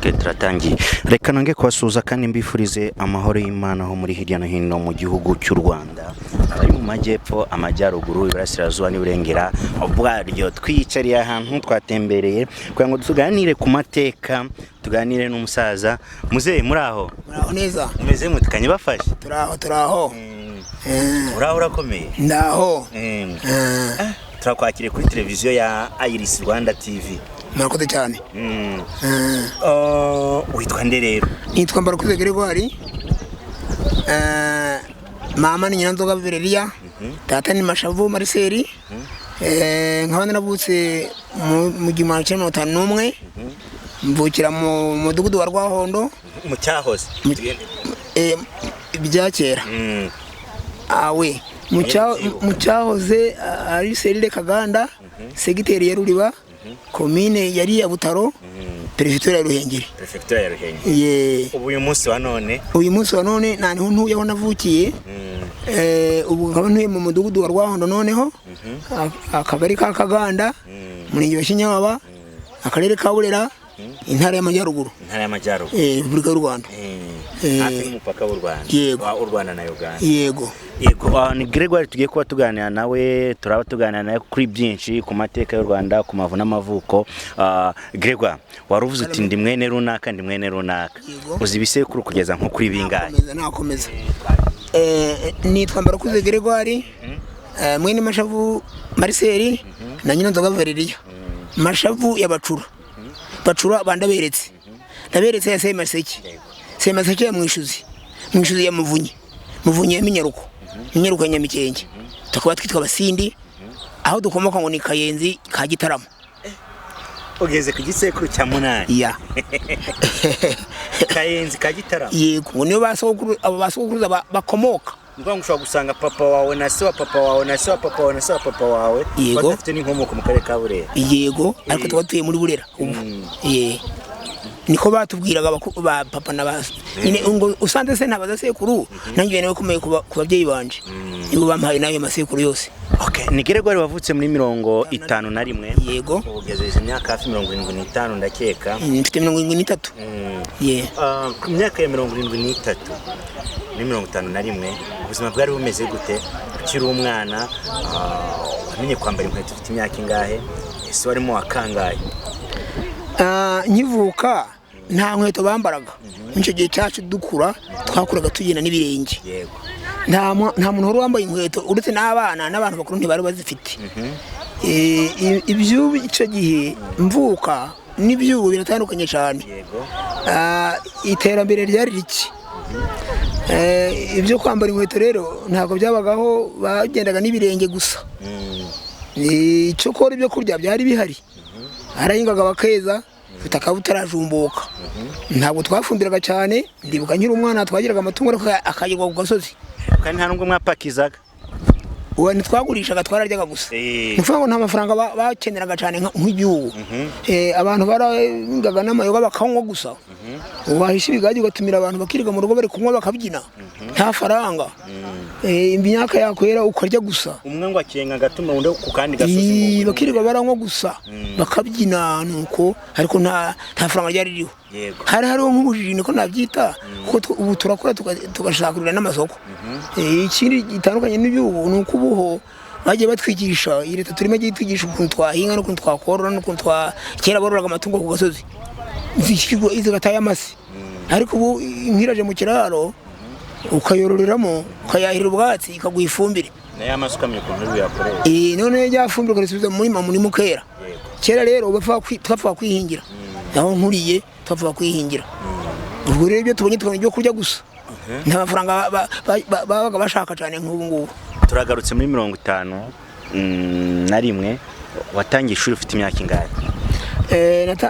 Okay, turatangiye. Reka nange kwasuza kandi mbifurize amahoro y'Imana ho muri hirya no hino mu gihugu cy'u Rwanda. Abari mu majyepfo, amajyaruguru, iburasirazuba n'uburengera bwaryo. Twiyicariye ahantu twatembereye kugira ngo tuganire ku mateka, tuganire n'umusaza. Muzehe muri aho? Muraho neza. Mumeze mutikanye bafashe? Turaho. Uraho urakomeye? Ndaho. Turakwakiriye kuri televiziyo ya Iris Rwanda TV. Murakoze cyane. Witwa nde rero? Nitwa Mbarakuze Gregoire. Mama ni Nyiranzoga Valeria. Tata ni Mashavu Marcel. Nkaba navutse mu gihumbi kimwe magana cyenda mirongo itanu n'umwe. Mvukira mu mudugudu wa Rwahondo. Mu cyahoze? Ibya kera. Awe. Mu cyahoze ari Serire Kaganda, segiteri ya Ruriba. Komine yari ya Butaro, Perefegitura ya Ruhengeri. Perefegitura ya Ruhengeri. Ubu uyu munsi wa none? Uyu munsi wa none nta niho ntuye aho navukiye. Ubu nkaba ntuye mu mudugudu wa Rwahondo noneho, akagari ka Kaganda, Murenge wa Kinyababa, akarere ka Burera, Intara y'Amajyaruguru. Intara y'Amajyaruguru. Repubulika y'u Rwanda. Hafi y'umupaka w'u Rwanda. Yego. U Rwanda na Uganda. Yego. Yego. Ni Gregoire tugiye kuba tuganira nawe, turaba tuganira nawe kuri byinshi ku mateka y'u Rwanda, ku mavu n'amavuko. Gregoire, waruvuze uti ndi mwene runaka, ndi mwene runaka. Uzi ibisekuru kugeza nko kuri bingahe? Nakomeza. Nitwa Mbarakuze Gregoire. Mwene Mashavu Marcel na Nyiranzoga Valeria. Mashavu ya Bacura bandaberetse. Ndaberetse ya Semaseke. Semaseke ya Mwishuzi ya Muvunyi ya Minyaruko. Minyaruko ya Nyamikenge. Tukaba twitwa Basindi, aho dukomoka ngo ni Kayenzi ka Gitaramo. Ugeze ku gisekuru cya munani. Ya. Kayenzi ka Gitaramo. Yego, ngo niyo basokuruza bakomoka. Ngo ushobora gusanga papa wawe na se wa papa wawe na se wa papa wawe na se wa papa wawe bafite n'inkomoko mu karere ka Burera. Yego, ariko twatuye muri Burera. Niko batubwiraga ba papa na ba nyine ngo usanze se nabaza sekuru nanjye nawe komeye ku babyeyi banje nibo bampaye nayo masekuru yose. Okay, ni Gregoire wavutse muri 51. Yego. Ugejeje imyaka hafi 75 ndakeka. Mfite 73. Ku myaka ya 73 ni 51 ubuzima bwari bumeze gute ukiri umwana? Wamenye kwambara inkweto ufite imyaka ingahe? Ese warimo wakangaye? Nkivuka nta nkweto bambaraga. Nicyo gihe cyacu dukura twakuraga tugenda n'ibirenge. Yego. Nta muntu wari wambaye inkweto uretse n'abantu bakuru ntibari bazifite. Ibyo icyo gihe mvuka n'ibyubu biratandukanye cyane. Yego. Iterambere ryari riki. Ibyo kwambara inkweto rero ntabwo byabagaho, bagendaga n'ibirenge gusa. Icyo kora ibyo kurya byari bihari. Arahingaga bakeza ubutaka butarajumbuka. Ntabwo twafumbiraga cyane, ndibuka nkiri umwana twagiraga amatungo akayigwa ku gasozi. Kandi nta nubwo mwapakizaga? Uwo ntitwagurishaga, twararyaga gusa. Nuvuga ngo nta mafaranga bakeneraga cyane nk'igihugu. Abantu barahingaga n'amayoga bakanywa gusa. Wahisha ibigage ugatumira abantu bakiriga mu rugo bari kunywa bakabyina. Nta faranga. Imyaka yakwera ukarya gusa. Umwe ngo akenga gatuma undi ku kandi gasozi. Bakiriga baranywa gusa bakabyina nuko, ariko nta faranga ryari ririho. Hariho nk'ubujiji niko nabyita, kuko ubu turakora tugashakirira n'amasoko. Ikindi gitandukanye n'ibyubu ni uko ubuho bagiye batwigisha, leta turimo gitwigisha ukuntu twahinga n'ukuntu twakorora n'ukuntu kera bororaga amatungo ku gasozi zikigwa izigataye amasi. Ariko ubu nkiraje mu kiraro ukayororeramo ukayahira ubwatsi ikaguha ifumbire. Naya masuka mye kuntu yakorewe. None yafumbire ukarisubiza muri mukera. Kera rero twapfa kwihingira. Aho nkuriye twapfa kwihingira. Ubwo rero ibyo tubonye ibyo kurya gusa. Nta mafaranga babaga bashaka cyane nk'ubu ngubu. Turagarutse muri 51. Watangiye ishuri ufite imyaka ingahe?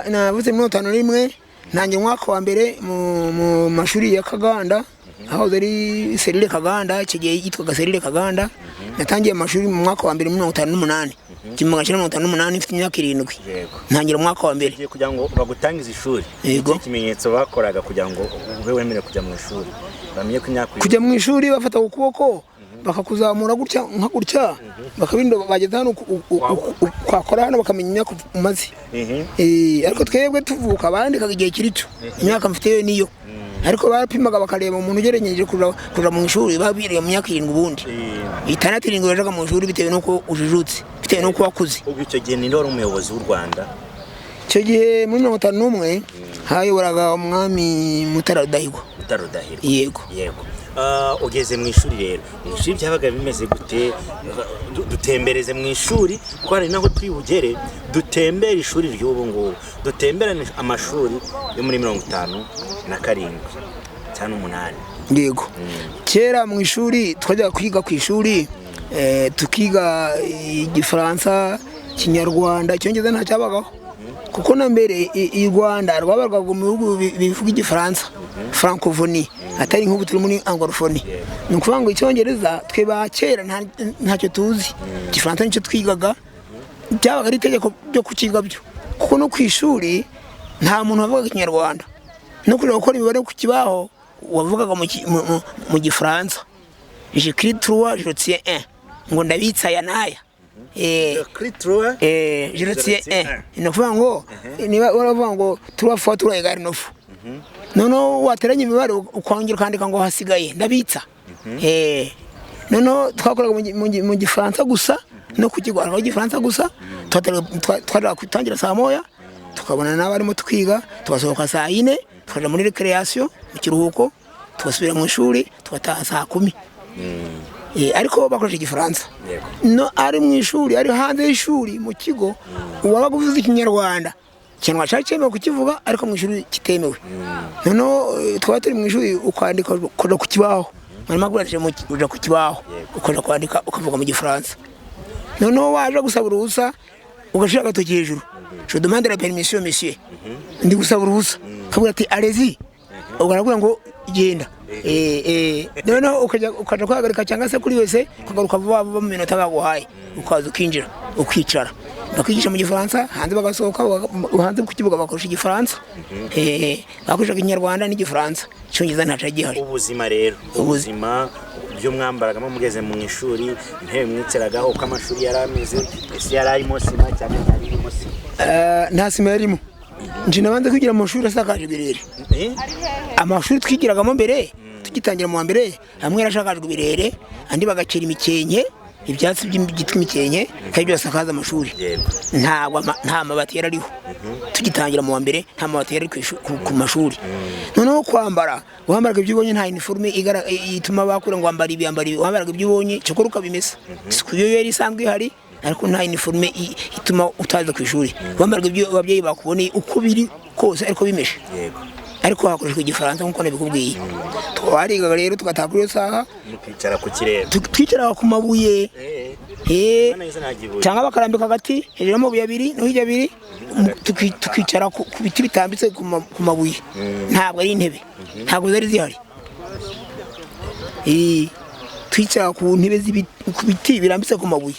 Navuze 51, nanjye umwaka wa mbere mu mashuri ya Kaganda, aho ari Serire Kaganda, icyo gihe yitwaga Serire Kaganda. Natangiye amashuri mu mwaka wa mbere mu 58. Kimwe gacana 58 mfite imyaka 7. Ntangira umwaka wa mbere. Kugira ngo bagutangize ishuri. Yego. Ikimenyetso bakoraga kugira ngo ube wemere kujya mu ishuri. Bamenye ko imyaka kujya mu ishuri bafata ukuboko bakakuzamura gutya nka gutya bakabindo bageza hano kwakora hano bakamenya imyaka umaze ariko twebwe tuvuka bandikaga igihe kiricyo imyaka mfite niyo ariko barapimaga bakareba umuntu ugerenyeje kuja mu ishuri babiriye mu myaka 7 ubundi 6 bajaga mu ishuri bitewe nuko ujijutse bitewe nuko wakuze. Ubwo icyo gihe ni ndoro umuyobozi w'u Rwanda icyo gihe muri 51 hayoboraga umwami Mutara Rudahigwa. Yego ugeze mu ishuri rero ishuri byabaga bimeze gute dutembereze mu ishuri ko ari naho twibugere dutembera ishuri ry'ubu ngubu dutemberane amashuri yo muri 57 cyane 8. Yego kera mu ishuri twajya kwiga ku ishuri tukiga Igifaransa Kinyarwanda Icyongereza nta cyabagaho kuko na mbere i Rwanda rwabarwaga mu bihugu bivuga Igifaransa francophonie atari nk'ubu turi muri anglophone ni ukuvuga ngo Icyongereza twe ba kera ntacyo tuzi Igifaransa nicyo twigaga byabaga ari itegeko byo kukiga byo kuko no ku ishuri nta muntu wavugaga Ikinyarwanda no kureba gukora imibare ku kibaho wavugaga mu Gifaransa j'écris 3 je retiens 1 ngo ndabitsa ya naya je retiens 1 ni ukuvuga ngo niba uravuga ngo 3 fois 3 égale 9 nono wateranya imibare ukongera ukandika ngo hasigaye ndabitsa nono twakoraga mu Gifaransa gusa no kukigwara mu Gifaransa gusa twatara kwitangira saa moya tukabona n'abarimo twiga tugasohoka saa 4 tukaja muri recreation mu kiruhuko tugasubira mu ishuri tugataha saa 10 ariko bakoresha Igifaransa no ari mu ishuri ari hanze y'ishuri mu kigo wabaga uvuze Ikinyarwanda cyangwa cyacemewe kukivuga ariko mu ishuri kitemewe nono twaba turi mu ishuri ukandika koza ku kibaho marimo guraje mu kuja ku kibaho ukoza kwandika ukavuga mu Gifaransa nono waje gusaba uruhusa ugashira agatoki hejuru je demande la permission monsieur ndi gusaba uruhusa kavuga ati allez-y ugaragura ngo genda nono ukaja kwagarika cyangwa se kuri wese ukagaruka vuba mu minota baguhaye ukaza ukinjira ukicara bakigisha mu Gifaransa hanze bagasohoka hanze ku kibuga bakoresha Igifaransa bakoresha Ikinyarwanda n'Igifaransa Icyongereza ntaca gihari. Ubuzima rero ubuzima byo mwambaragamo mugeze mu ishuri ntebe mwitseragaho uko amashuri yarameze ese yararimo sima cyane yarimo sima nta sima yarimo nje nabanze kwigira mu mashuri asakaje birere amashuri twigiragamo mbere tugitangira mu mbere hamwe yarashakajwe birere andi bagakira imikenke ibyatsi by'igitwa imikenke kandi byose akaza amashuri nta mabati yarariho tugitangira mu mbere nta mabati yari ku mashuri noneho kwambara wambaraga ibyubonye nta uniforme ituma bakura ngo wambara ibyambari wambaraga ibyubonye cyokora ukabimesa sikuyo yari isanzwe ihari ariko nta uniforme ituma utaza ku ishuri wambaraga ibyo ababyeyi bakuboneye uko biri kose ariko bimeshe ariko hakoreshwa Igifaransa nkuko nabikubwiye twarigaga rero tugatakura saha twicara ku kirere twicara ku mabuye cyangwa bakarambika agati hejuru mu buyabiri no hirya biri tukicara ku biti bitambitse ku mabuye ntabwo ari intebe ntabwo zari zihari twicara ku ntebe ku biti birambitse ku mabuye.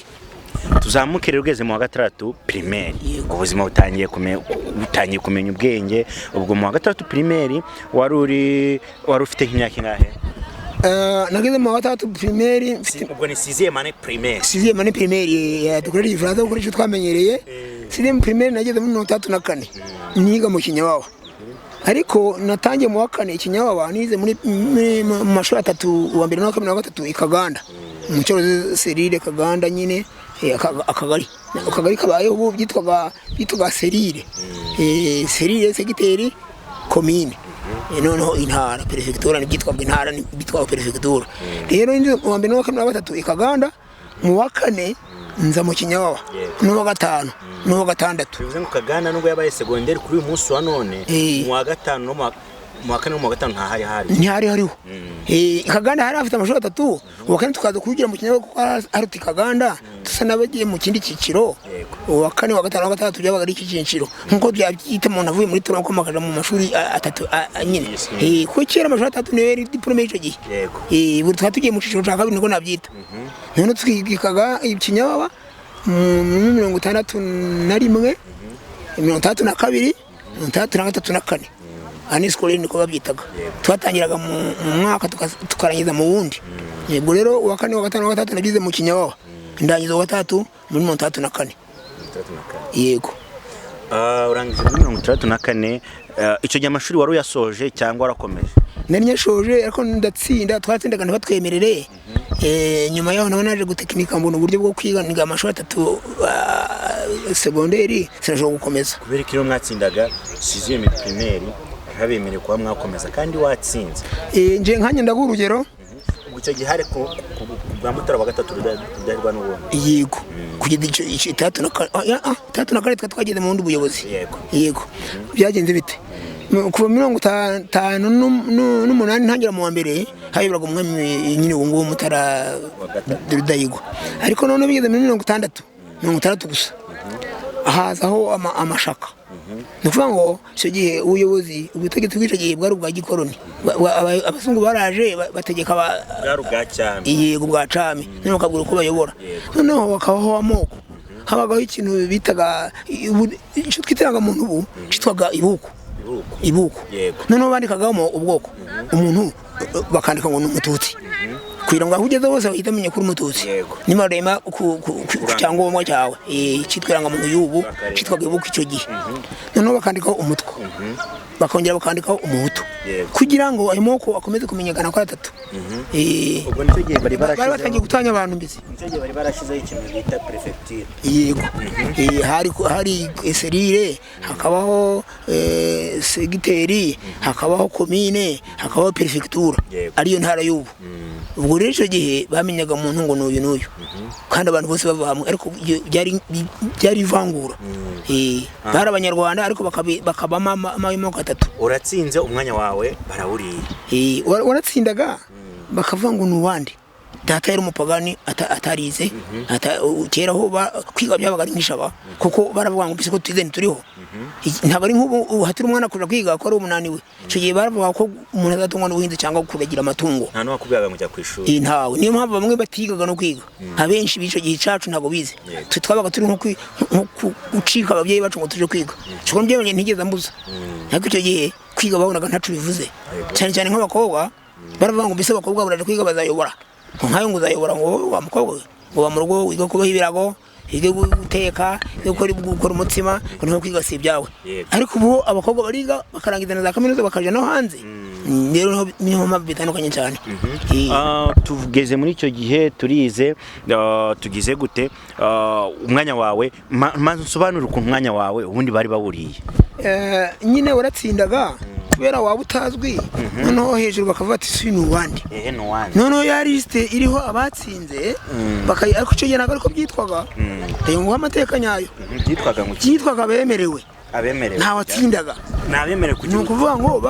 Tuzamukire ugeze mu wa 6 primaire ubuzima butangiye kumenya ubwenge ubwo mu wa 3 primaire wari ufite imyaka ingahe? Nageze mu wa 3 primaire ubwo ni 6e année primaire dukorera Igifaransa kuko icyo twamenyereye 6e primaire nageze mu 34 niga mu Kinyawawa ariko natangiye mu wa 4 Kinyawawa nize muri mashuri 3 wa mbere no wa 3 ikaganda mu cyoro serire kaganda nyine akagari kabayeho ubu byitwaga serire segiteri komine noneho intara perefegitura byitwaga intara byitwaga perefegitura rero indi wa mbere no wa 3 ikaganda mu wa 4 nza mu Kinyawawa no wa 5 no wa 6 bivuze ngo kaganda nubwo yabaye secondaire kuri uyu munsi wa none mu wa 5 no mu wa 4 no mu wa 5 ntihari hariho Kaganda hari afite amashuri 3 uwa kane tukaza kugira mu Kinyawawa kuko ari Kaganda tusa nabagiye mu kindi kiciro uwa kane wa 5 wa 6 byabaga ari kiciro nkuko byabyita umuntu avuye muri turako makaja mu mashuri 3 nyine ko kera amashuri 3 niyo yari diplome y'icyo gihe buri twatugiye mu ciciro cya kabiri niko nabyita none twigikaga Kinyawawa mu 61 32 33 ani skole niko babyitaga twatangiraga mu mwaka tukarangiza mu wundi yego rero uwa kane wa gatanu wa gatatu nagize mu Kinyawawa ndangiza uwa gatatu muri 34 yego urangije muri 34 icyo gihe amashuri wari uyasoje cyangwa warakomeje nari nyashoje ariko ndatsinda twatsindaga ntibatwemerere nyuma yaho nawe naje gutekinika mbona uburyo bwo kwiga niga amashuri 3 secondaire sinashobora gukomeza kubera ko mwatsindaga 6e primaire habemereye kuba mwakomeza kandi watsinze nje nkanye ndaguha urugero icyo gihe hari ku bwa Mutara wa gatatu rudarwa n'ubundi yego kugeza icyo 34 twageze mu bundi buyobozi yego byagenze bite kuva 58 ntangira mu wa mbere hayobora umwami nyine ubu ngubu Mutara Rudahigwa ariko none bigeze muri 60 gusa hazaho amashaka nukuvuga ngo icyo gihe ubuyobozi ubutegetsi bw'icyo gihe bwari ubwa gikoroni abazungu baraje bategeka yego bwa cami noneho bakabwira uko bayobora noneho bakabaho amoko habagaho ikintu bitaga icyo twitiraga muntu ubu cyitwaga ibuku noneho bandikagamo ubwoko umuntu bakandika ngo ni umututsi kugira ngo ahugeze bose bahita bamenya kuri umututsi niba rema ku cyangombwa cyawe cyitwiranga muntu y'ubu cyitwaga ibuku icyo gihe noneho bakandikaho umutwe bakongera bakandikaho umuhutu kugira ngo ayo moko akomeze kumenyekana ko atatu ubwo nicyo gihe bari batangiye gutanya abantu mbese nicyo gihe bari barashizeho ikintu bita prefecture yego hari serire hakabaho segiteri hakabaho komine hakabaho prefecture ariyo ntara y'ubu ubwo rero icyo gihe bamenyaga umuntu ngo n'uyu n'uyu kandi abantu bose bava hamwe ariko byari ivangura bari abanyarwanda ariko bakabamo amoko atatu uratsinze umwanya wawe barawuriye waratsindaga bakavuga ngo n'uwandi data yari umupagani atarize kera ho kwiga byabaga ari nk'ishaba kuko baravuga ngo mbese ko twize ntituriho ntabwo ari nk'ubu hatira umwana kuja kwiga ko ari umunaniwe icyo gihe baravuga ko umuntu azatungwa n'ubuhinzi cyangwa kuragira amatungo nta n'uwakubwiraga ngo jya ku ishuri ntawe niyo mpamvu bamwe batigaga no kwiga abenshi b'icyo gihe cacu ntabwo bize twabaga turi nko gucika ababyeyi bacu ngo tuje kwiga cyo mbyewe ntigeze mbuza ariko icyo gihe kwiga babonaga ntacu bivuze cyane cyane nk'abakobwa baravuga ngo mbese abakobwa baraje kwiga bazayobora nkayo ngo uzayobora ngo wa mukobwa ngo ba mu rugo wiga kubaho ibirago wiga guteka gukora umutsima no kwiga si ibyawe ariko ubu abakobwa bariga bakarangiza na za kaminuza bakaja no hanze rero niho mpamvu bitandukanye cyane tugeze muri icyo gihe turize tugize gute umwanya wawe nsobanura ukuntu umwanya wawe ubundi bari bawuriye nyine waratsindaga kubera waba utazwi noneho hejuru bakavuga ati si n'uwandi noneho ya liste iriho abatsinze ariko icyo gihe ntabwo ariko byitwaga reba ngo amateka nyayo byitwaga bemerewe ntawatsindaga ni ukuvuga ngo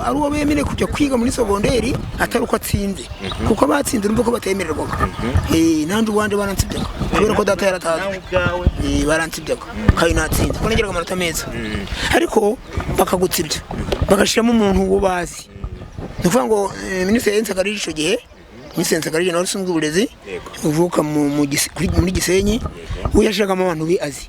ari uwo bemerewe kujya kwiga muri segonderi atari uko atsinze kuko abatsinze urumva ko batemererwaga nanjye uwanje baransibyaga kubera ko data yaratazwe baransibyaga kandi natsinze kuko nageraga amanota meza ariko bakagutsibya bagashyiramo umuntu uwo bazi ni ukuvuga ngo minisitiri Nsakarije icyo gihe minisitiri Nsakarije nawe ushinzwe uburezi uvuka muri Gisenyi we yashiragamo abantu be azi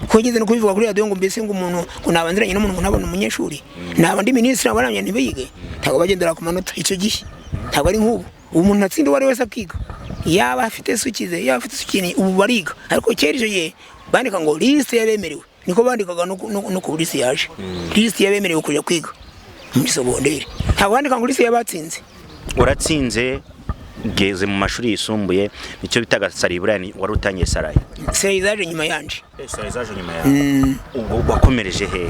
ko yigeze no kubivuga kuri radio ngo mbese ngo umuntu ngo nabanziranye n'umuntu ngo nabone umunyeshuri naba ndi minisitiri abaranye ntibige ntabwo bagendera ku manota icyo gihe ntabwo ari nk'ubu umuntu atsinda uwo ari wese akiga yaba afite sukize yaba afite sukini ubu bariga ariko kera icyo gihe bandika ngo liste yabemerewe niko bandikaga no ku liste yaje liste yabemerewe kujya kwiga muri segonderi ntabwo bandika ngo liste yabatsinze uratsinze geze mu mashuri yisumbuye nicyo bitaga Sariburani wari utangiye Sarayi Sarizaje nyuma yanje Sarizaje nyuma yanje ubwo wakomereje he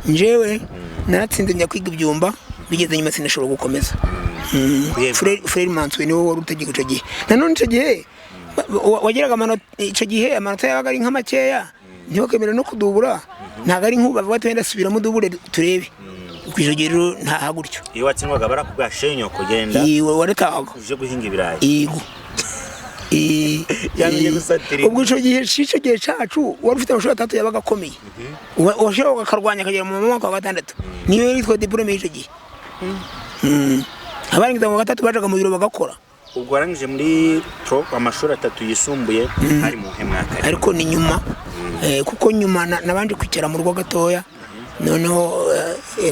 njewe naratsinze njya kwiga ibyumba bigeze nyuma sinashobora gukomeza Frere Manswe niwe wari utegeka icyo gihe nanone icyo gihe wageraga amanota icyo gihe amanota yabaga ari nk'amakeya ntibakemere no kudubura ntabwo ari nk'ubu bavuga ati wenda subiramo dubure turebe kwijo gero nta gutyo iyo watsindwaga barakubwashenyo kugenda waretaga uje guhinga ibirayi yego yangiye gusatira ubwo ico gihe cacu wari ufite amashuri atatu yabaga akomeye washobora akarwanya akagera mu mwaka wa gatandatu niyo yitwa diplome y'icyo gihe abarangiza mu gatatu bajaga mu biro bagakora ubwo warangije muri amashuri atatu yisumbuye hari mu mwaka ariko ni nyuma kuko nyuma nabanje kwicara mu rugo gatoya noneho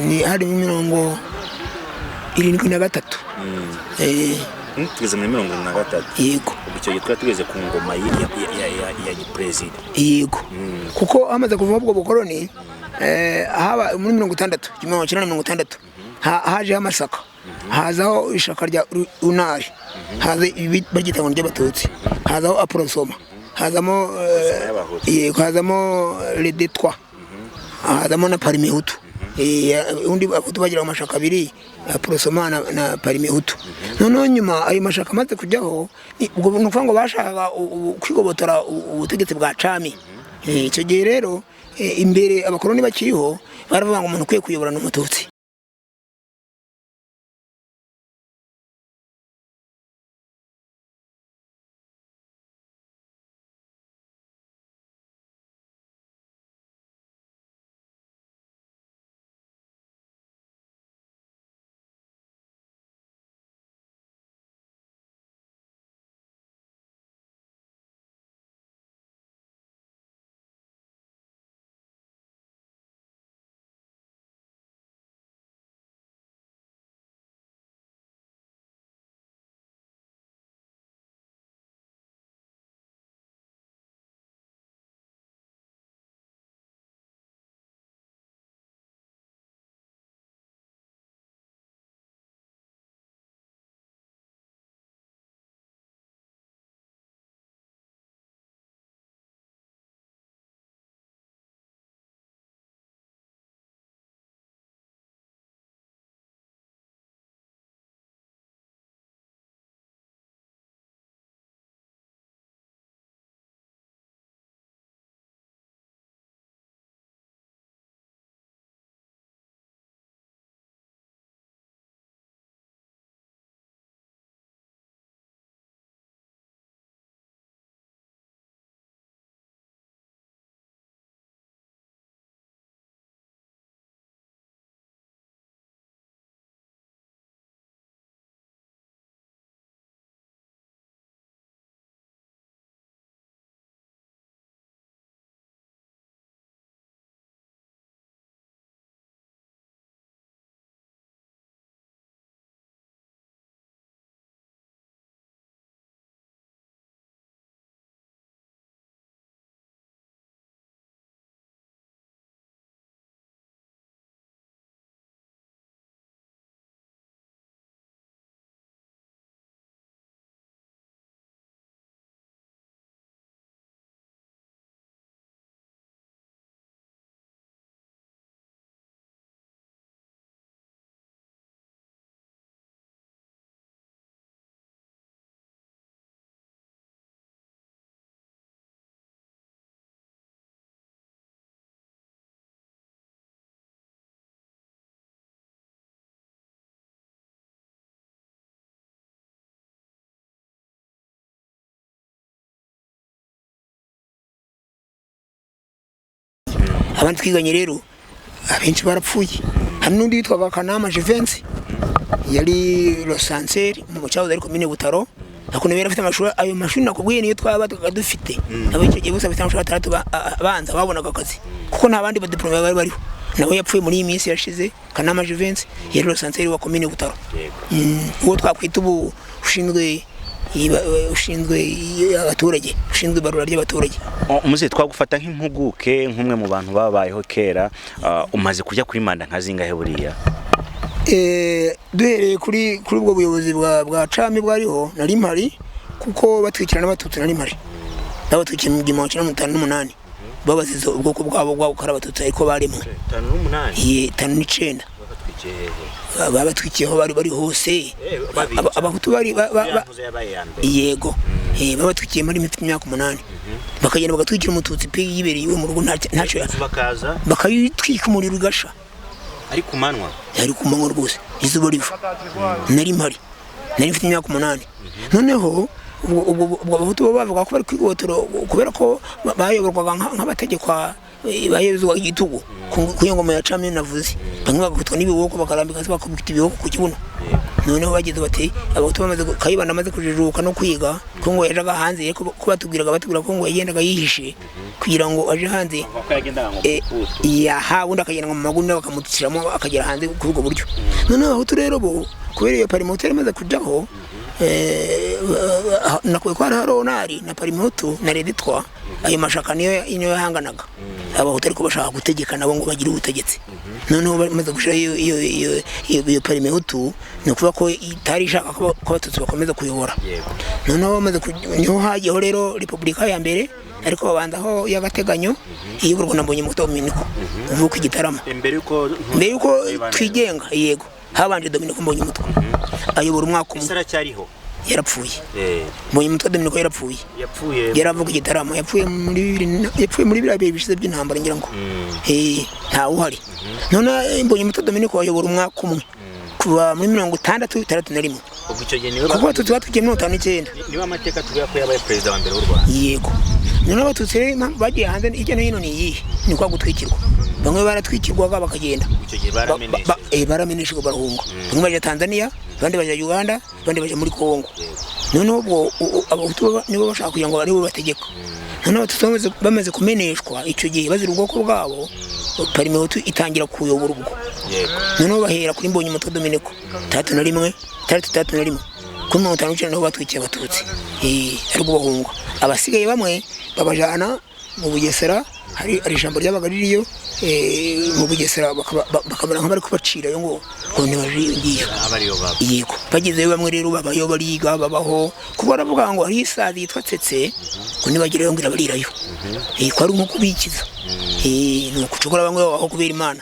ni hari 73 tugeze muri 73 yego icyo gihe tugeze ku ngoma ya president yego kuko amaze kuva ubwo bukoroni haba muri 1960 haje amasaka hazaho ishaka rya unari haze bagita ngo ry'abatutsi hazaho aprosoma hazamo hazamo redetwa hazamo na parimehutu undi abahutu bagira amashaka abiri aprosoma na parimehutu noneho nyuma ayo mashaka amaze kujyaho ubwo nukuvuga ngo bashakaga kwigobotora ubutegetsi bwa cami icyo gihe rero imbere abakoroni bakiriho baravuga ngo umuntu ukwiye kuyobora n'umututsi. Abandi twiganye rero abenshi barapfuye hari n'undi witwa Kanama Jivency yari Rosanseri mu cyahoze ari komine Butaro nakone bera afite amashuri ayo mashuri nakubwiye niyo twaba dufite nabo icyo gihe bose afite amashuri atatu abanza babonaga akazi kuko nta bandi badiplome bari bariho nawe yapfuye muri iyi minsi yashize Kanama Jivency yari Rosanseri wa komine Butaro uwo twakwita ubu ushinzwe abaturage ushinzwe barura ry'abaturage. Umuze twagufata nk'impuguke nk'umwe mu bantu babayeho kera umaze kujya kuri manda nkazingahe buriya duhereye kuri ubwo buyobozi bwa cami bwariho nari mpari kuko batwikira n'abatutsi nari mpari n'abatwikira mu 1958 babaziza ubwoko bwabo gukora abatutsi ariko barimo 59 babatwikiyeho bari hose abahutu bari yego babatwikiye muri imyaka 8 bakagenda bagatwikira umututsi pe yibereye mu rugo ntacyo bakayitwika umuriro ugasha ari kumanwa rwose izuba riva nari mpari nari mfite imyaka 8 noneho ubwo abahutu bavuga ko bari kwigotoro kubera ko bayoborwaga nk'abategekwa bayezwa igitugu ku ngoma ya cami navuze bamwe bagakutwa n'ibiboko bakarambika se bakubita ibiboko ku kibuno noneho bagize bati abahutu bamaze kayibanda amaze kujijuka no kwiga ko ngo yajaga hanze ko batubwira ko ngo yagendaga yihishe kugira ngo aje hanze ubundi akagenda mu magunda bakamutsiramo akagera hanze kuri ubwo buryo noneho abahutu rero bo kubera iyo parlementaire imaze kujyaho nakuye ko hari Ronari na Parimutu na Reditwa ayo mashaka niyo yahanganaga abahutu ariko bashaka gutegeka nabo ngo bagire ubutegetsi noneho bamaze gushira iyo Parimutu ni kuvuga ko itari ishaka ko abatutsi bakomeza kuyobora noneho bamaze niho hagiyeho rero Repubulika ya mbere ariko babandaho y'agateganyo iyoborwa na Mbonyumutwa Dominiko uvuka Igitarama mbere yuko twigenga yego habanje Dominiko Mbonyumutwa ayobora umwaka umwe cyariho yarapfuye Mbonyumutwa Dominiko yarapfuye yaravuga Igitarama yapfuye muri biriya bihe bishize by'intambara ngira ngo ntawe uhari none Mbonyumutwa Dominiko ayobora umwaka umwe kuva muri 1961 ubwo icyo gihe niwe kuko tutuye mu 59 niwe amateka tuvuga ko yabaye president wa mbere w'u Rwanda yego none abatutsi bagiye hanze ijya no hino niyihe ni kwa gutwikirwa bamwe baratwikirwaga bakagenda icyo gihe barameneshejwe barahunga bamwe baje Tanzania abandi baje Uganda abandi baje muri Kongo none ubwo abahutu nibo bashaka kugira ngo aribo bategeka none abatutsi bamaze kumeneshwa icyo gihe bazira ubwoko bwabo Parimutu itangira kuyobora ubwo none bahera kuri Mbonyumutwa Dominiko 31 kuri 59 naho batwikiye abatutsi ariko bahunga abasigaye bamwe babajana mu Bugesera hari ijambo ryabaga ririyo mu Bugesera bakamera nk'abari kubacira yo ngo ntibajiye yego bagezeyo bamwe rero babayo bariga babaho kuko baravuga ngo hari isazi yitwa Tsetse ngo nibagireyo ngira barirayo ko ari nko kubikiza ni ukucukura bamwe babaho kubera Imana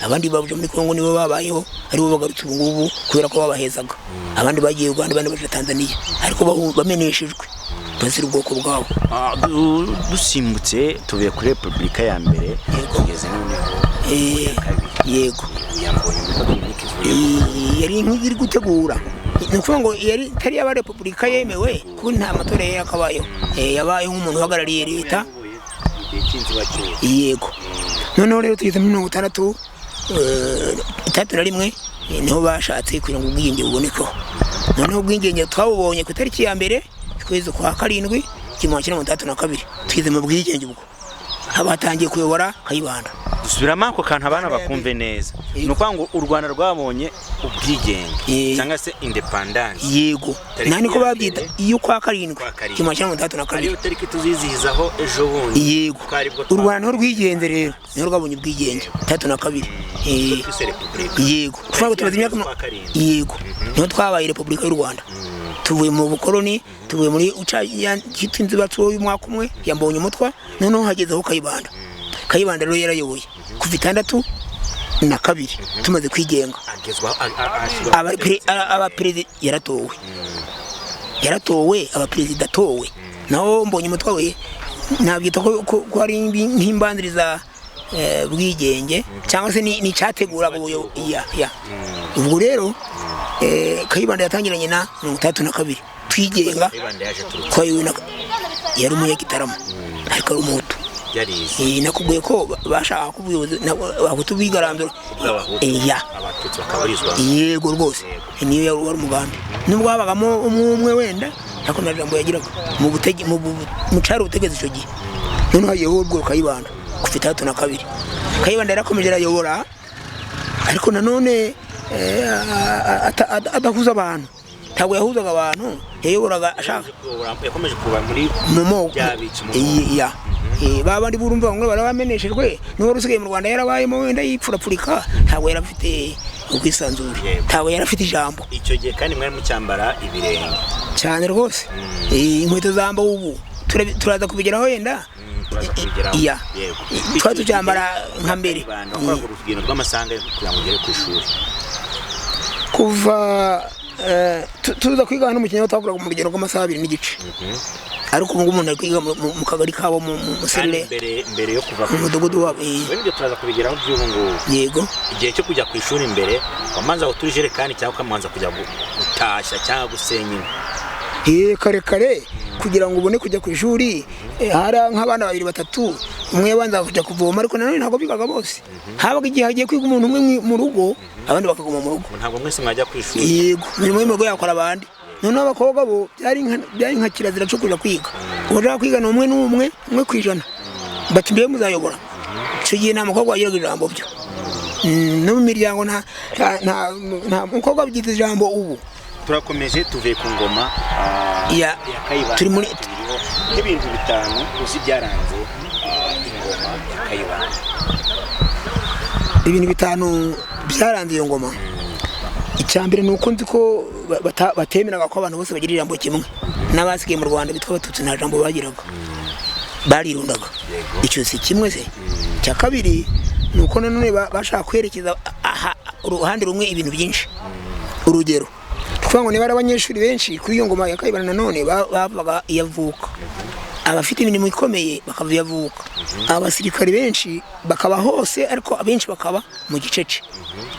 abandi babuje muri Kongo nibo babayeho aribo bagarutse ubu ngubu kubera ko babahezaga abandi bagiye Uganda abandi baje Tanzania ariko bameneshejwe bazira ubwoko bwabo dusimbutse tuvuye kuri Repubulika ya mbere kugeze noneho yego yari nk'iri gutegura ni ukuvuga ngo yari tari yaba Repubulika yemewe kuko nta matora yakabayeho yabaye nk'umuntu uhagarariye leta yego noneho rero tugeze muri 1961 niho bashatse kugira ngo ubwiyenge bubonekeho noneho ubwiyenge twabubonye ku itariki ya mbere kwezi kwa 7 1932 twize mu bwiyenge ubwo abatangiye kuyobora Kayibanda dusubiramo ako kantu abana bakumve neza no kwango u Rwanda rwabonye ubwigenge cyangwa se independence yego nani ko babyita iyo kwa 7 1932 ariyo tariki tuzizihizaho ejo bundi yego u Rwanda no rwigenze rero niho rwabonye ubwigenge 32 yego kuva tumaze imyaka yego niho twabaye Repubulika y'u Rwanda tuvuye mu bukoloni tuvuye muri cyitwa batwo y'umwaka umwe ya Mbonyumutwa noneho hagezeho Kayibanda rero yarayoboye kuva 1962 tumaze kwigenga abaperezida yaratowe abaperezida atowe naho Mbonyumutwa we nabyita ko ari nk'imbanziriza bwigenge cyangwa se ni cyategura ubwo rero Kayibanda yatangiranye na 1932 twigenga kwa yari Umunyagitarama ariko ari umuhutu nakubwiye ko bashaka kubuyobozi abahutu bigarambira abatutsi bakaburizwa yego rwose niyo yari umugambi nubwo habagamo umwe wenda ariko nta jambo yagiraga mu caro ubutegetsi icyo gihe none hagiyeho urwo Kayibanda kuva 1932 Kayibanda yarakomeje arayobora ariko nanone adahuza abantu ntabwo yahuzaga abantu yayoboraga ashaka yakomeje kuba muri babandi burumva bamwe barabameneshejwe niho rusigaye mu Rwanda yarabayemo wenda yipfurapfurika ntabwo yarafite ubwisanzure ntabwo yarafite ijambo icyo gihe kandi mwari mucyambara ibirenge cyane rwose inkweto zamba ubu turaza kubigeraho wenda twari tucyambara nka mbere urugendo rw'amasaha kugira ngo ugere ku ishuri kuva tuza kwiga hano mu Kenya twakoraga mu rugendo rw'amasaha 2 n'igice ariko ubu umuntu ari kwiga mu kagari kabo mu Serre mbere yo kuva mu mudugudu wabo wende turaza kubigeraho by'ubu ngo yego igihe cyo kujya ku ishuri imbere wamanza utujerekani cyangwa kamanza kujya gutashya cyangwa gusenya kare kugira ngo ubone kujya ku ishuri hari nk'abana 2-3 umwe banza kujya kuvoma ariko nanone ntabwo bigaga bose habaga igihe hagiye kwiga umuntu umwe mu rugo abandi bakaguma mu rugo ntabwo mwese mwajya ku ishuri yego mirimo y'urugo yakora abandi noneho abakobwa bo byari nka kirazira cyo kujya kwiga ushaka kwiga n'umwe kwijana bati mbe muzayobora icyo gihe nta mukobwa wagiraga ijambo byo no mu miryango nta mukobwa wagize ijambo ubu turakomeje tuvuye ku ngoma ya Kayibanda turi muri n'ibintu bitanu uzi byaranze ingoma ya Kayibanda. ibintu bitanu byaranze iyo ngoma. Icyambere nuko nzi ko batemeraga ko abantu bose bagira ijambo kimwe, n'abasigaye mu Rwanda bitwa abatutsi nta jambo bagiraga, barirundaga. Icyo si kimwe se. Cya kabiri nuko nanone bashaka kwerekeza uruhande rumwe ibintu byinshi. Urugero twavuga ngo niba ari abanyeshuri benshi kuri iyo ngoma ya Kayibanda nanone bavuga iyavuka, abafite imirimo ikomeye bakava iyavuka, abasirikari benshi bakaba hose ariko abenshi bakaba mu gicece.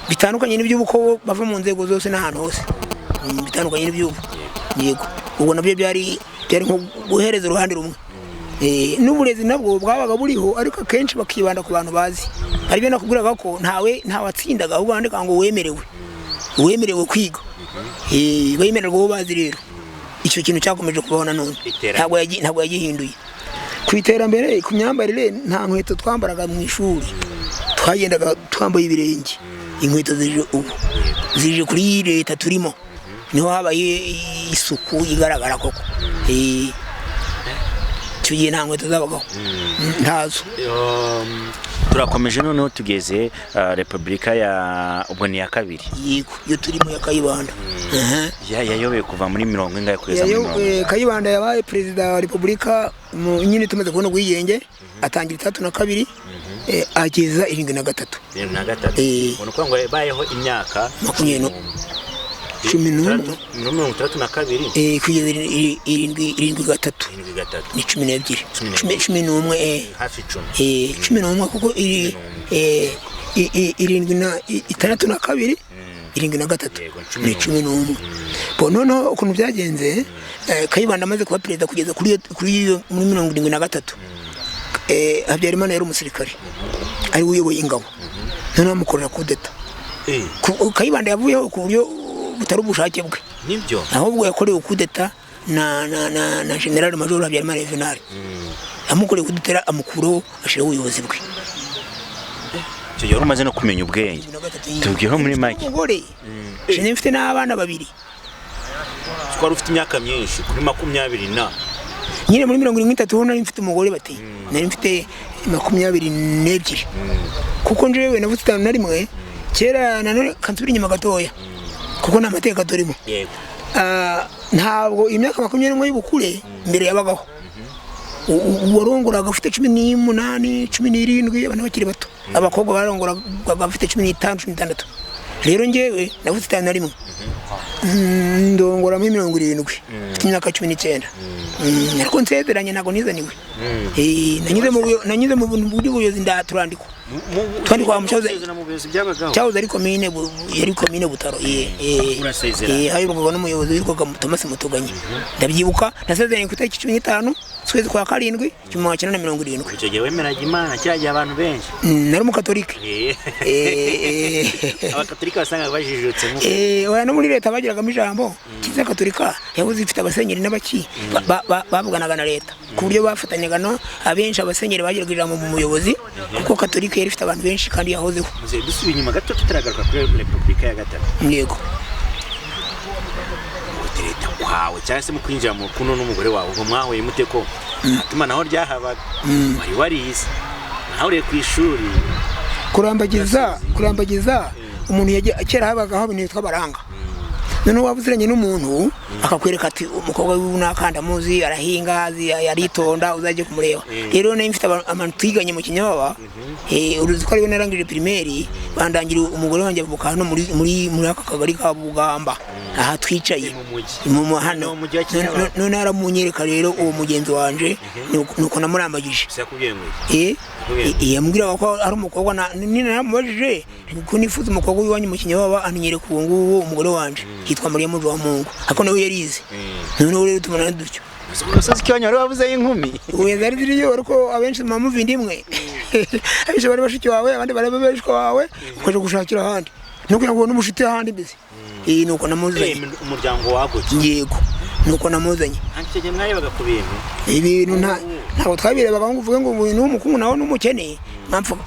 Bitandukanye n'iby'ubuko bava mu nzego zose n'ahantu hose, bitandukanye n'iby'ubu. Yego ubwo nabyo byari nko guhereza uruhande rumwe. N'uburezi nabwo bwabaga buriho ariko akenshi bakibanda ku bantu bazi. Ari byo nakubwiraga ko ntawatsindaga ahubwo handika ngo wemerewe kwiga. Bemererwa uwo bazi rero. Icyo kintu cyakomeje kubaho nanone ntabwo yagihinduye. Ku iterambere ku myambarire nta nkweto twambaraga mu ishuri, twagendaga twambaye ibirenge. Inkweto zije kuri leta turimo niho habaye isuku igaragara koko. Icyo gihe nta nkweto zabagaho ntazo. Turakomeje noneho tugeze Repubulika ya ubwo ni ya kabiri. Yego iyo turimo ya Kayibanda. Yayoboye kuva muri 40 kugeza muri 90. Kayibanda yabaye perezida wa Repubulika nyine tumaze kubona ubwigenge, atangira 32 ageza 73. 73. Ubona ko ngo yabayeho imyaka 20 32 kugeza 73 ni 12 hafi 11 kuko 72 73 ni 11. Noneho ukuntu byagenze Kayibanda amaze kuba perezida kugeza kuri iyo muri 73. Habyarimana yari umusirikare ari uyoboye ingabo, noneho amukorera kudeta. Kayibanda yavuyeho ku buryo butari ubushake bwe, nibyo ahubwo yakorewe kudeta na General Major Habyarimana Juvenal. Amukoreye kudeta amukuraho ashiraho ubuyobozi bwe. Icyo gihe umaze no kumenya ubwenge. Tubwiyeho muri make. Je mfite n'abana babiri. Twari ufite imyaka myinshi kuri 20 na nyine muri 73 nari mfite umugore bati nari mfite 22 kuko njewe navutse 51 kera nanone kansubira inyuma gatoya kuko nta mateka turimo. Ntabwo imyaka 21 y'ubukure mbere yabagaho. Warongoraga ufite 18 17 abantu bakiri bato, abakobwa barongoraga bafite 15 16. Rero njewe navutse 51 ndongora muri 70 imyaka 19. Ariko nsezeranye ntago nizaniwe. Nanyuze mu buntu bw'ubuyobozi ndaturandikwa. Twandikwa mu cyahoze ari komine Butaro. Hayoborwaga n'umuyobozi witwaga Thomas Mutuganye. Ndabyibuka nasezeranye ku itariki 15 twezi kwa 7 1970. Icyo gihe wemeraga Imana cyagiye abantu benshi. Nari mu Katolika. Abakatolika basanga bajijutse mu oya no muri leta bagiraga ijambo. Kiza Katolika yabuze ifite abasenyeri n'abaki bavuganaga na leta ku buryo bafatanyaga no abenshi abasenyeri bagiraga ijambo mu muyobozi kuko Katolika yari ifite abantu benshi kandi yahozeho. Dusubiye inyuma gato tutaragaruka kuri Repubulika ya gatatu. Yego leta kwawe cyangwa se mu kwinjira mu rukundo n'umugore wawe ubwo mwahuye muteko atuma naho ryahabaga wari warize naho ku ishuri kurambagiza umuntu kera habagaho ibintu bitwa baranga. Noneho wabuziranye n'umuntu akakwereka ati umukobwa w'unakanda muzi arahinga yaritonda uzaje kumureba. Rero nari mfite abantu twiganye mu Kinyababa, uruzi ko ari we narangije primaire, bandangira umugore wanjye avuka hano muri aka kagari ka Bugamba aha twicaye mu hano. None aramunyereka rero uwo mugenzi wanje nuko namurambagije. Yambwiraga ko ari umukobwa naramubajije ko nifuza umukobwa w'iwanyu mu Kinyababa anyereka uwo nguwo umugore wanje yitwa Maria Mujwamungu ako nawe yarize. Noneho rero tumana dutyo umusozi cyanya wari wavuze y'inkumi zari ziriyo ariko abenshi mamuvindi imwe abenshi bari bashiki wawe abandi bari bashiko wawe ukaje gushakira ahandi nuko ngo n'umushiti ahandi bize. Nuko namuzanye umuryango wagutse. Yego nuko namuzanye. Anteje mwayebaga ku bintu ibintu ntabwo twabirebaga ngo uvuge ngo umuntu w'umukungu nawe n'umukene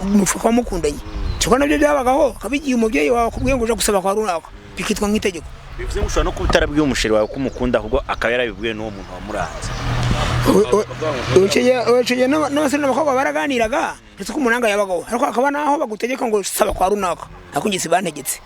mupfa mukundanye. Cyo nabyo byabagaho kabigiye umubyeyi wawe kubwiye ngo uje gusaba kwa runaka bikitwa nk'itegeko. bivuze ngo ushobora no kutarabwiye umusheri wawe ko umukunda ahubwo akaba yarabibwiye n'uwo muntu wamuranze. Oye n'abasore n'abakobwa baraganiraga ndetse ko umunanga yabagaho ariko akaba naho bagutegeka ngo saba kwa runaka ako ngisi bantegetse.